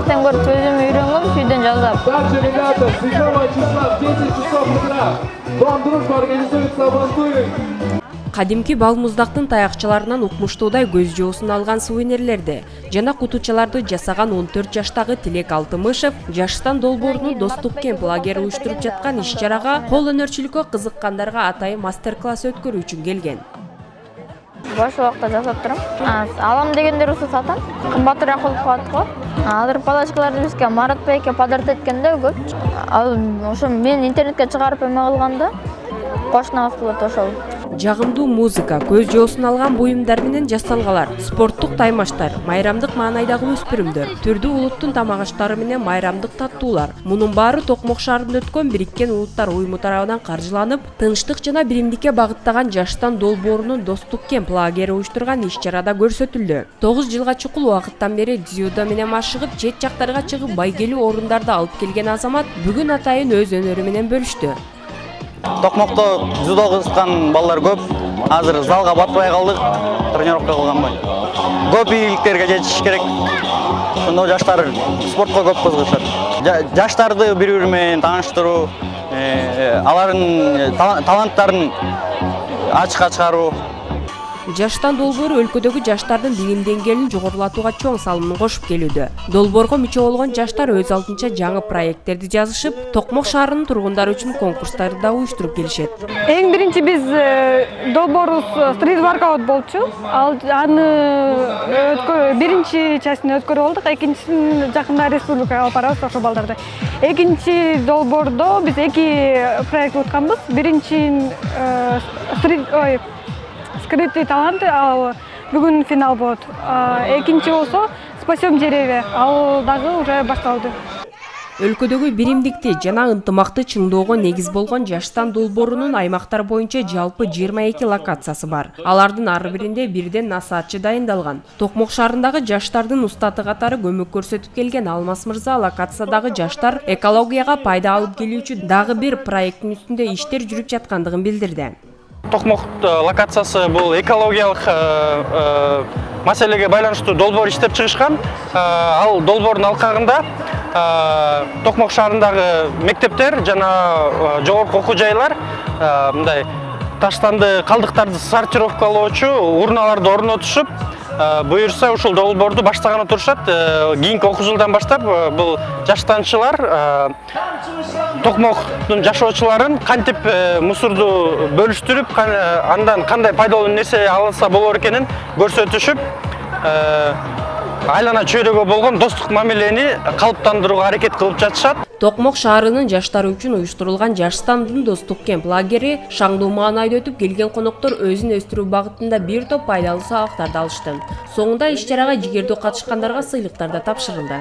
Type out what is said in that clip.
интернеттен көрүп өзүм үйрөнгөм, үйдөн жазам. Дальше, ребята, 7 числа в 10 часов утра. Дом дружбы организует сабантуй. Кадимки бал муздактын таякчыларынан укмуштуудай көз жоосун алган сувенирлерди жана кутучаларды жасаган 14 жаштагы Тилек Алтымышев Жаштан долбоорунун достук кемп лагери уюштуруп жаткан иш-чарага кол өнөрчүлүккө кызыккандарга атайын мастер-класс өткөрүү үчүн келген. Бош убакта жасап турам. Алам дегендер ушу сатам. Кымбатыраак болуп калат го. Азыр палачкаларды бизге Марат Бейке подарок эткенде көп. Ал ошо мен интернетке чыгарып эме кылганда кошунабыз болот ошол. Жагымдуу музыка, көз жоосун алган буюмдар менен жасалгалар, спорттук таймаштар, майрамдык маанайдагы өспүрүмдөр, түрдүү улуттун тамак аштары менен майрамдык таттуулар. Мунун баары Токмок шаарында өткөн Бириккен Улуттар уюму тарабынан каржыланып, тынчтык жана биримдикке багыттаган Жаштан долбоорунун достук кемп лагери уюштурган иш-чарада көрсөтүлдү. 9 жылга чукул убакыттан бери дзюдо менен машыгып, чет жактарга чыгып байгелүү орундарды алып келген азамат бүгүн атайын өз өнөрү менен бөлүштү. Токмокто дзюдо кызыккан балдар көп. Азыр залга батпай калдык, тренировка кылганбай. Көп ийгиликтерге жетиш керек. Ошондо жаштар спортко көп кызыгышат. Жаштарды бири-бири менен тааныштыруу, алардын таланттарын ачыкка чыгаруу. Жаштан долбоору өлкөдөгү жаштардын билим деңгээлин жогорулатууга чоң салымын кошуп келүүдө. Долбоорго мүчө болгон жаштар өз алдынча жаңы проекттерди жазышып, Токмок шаарынын тургундары үчүн конкурстарды да уюштуруп келишет. Эң биринчи биз долбоорубуз стрит воркаут болчу. Аны биринчи частын өткөрүп алдык, экинчисин жакында республикага алып барабыз ошол балдарды. Экинчи долбоордо биз 2 проект утканбыз. Биринчи скрытый талант, ал бүгүн финал болот. Экинчи болсо спасем деревья, ал дагы уже башталды. Өлкөдөгү биримдикти жана ынтымакты чыңдоого негиз болгон Жаштан долбоорунун аймактар боюнча жалпы 22 локациясы бар. Алардын ар биринде бирден насаатчы дайындалган. Токмок шаарындагы жаштардын устаты катары көмөк көрсөтүп келген Алмаз мырза локациядагы жаштар экологияга пайда алып келүүчү дагы бир проекттин үстүндө иштер жүрүп жаткандыгын билдирди. Токмок локациясы бул экологиялык маселеге байланыштуу долбоор иштеп чыгышкан. Ал долбоордун алкагында Токмок шаарындагы мектептер жана жогорку окуу жайлар мындай таштанды калдыктарды сортировкалоочу урналарды орнотушуп, буюрса ушул долбоорду баштаганы турушат. Кийинки окуу жылдан баштап бул жаштанчылар Токмоктун жашоочуларын кантип мусорду бөлүштүрүп, андан кандай пайдалуу нерсе алынса болор экенин көрсөтүшүп, айлана чөйрөгө болгон достук мамилени калыптандырууга аракет кылып жатышат. Токмок шаарынын жаштары үчүн уюштурулган Жаштандын достук кемп лагери шаңдуу маанайда өтүп, келген коноктор өзүн өстүрүү багытында бир топ пайдалуу сабактарды алышты. Соңунда иш-чарага жигердүү катышкандарга сыйлыктар да тапшырылды.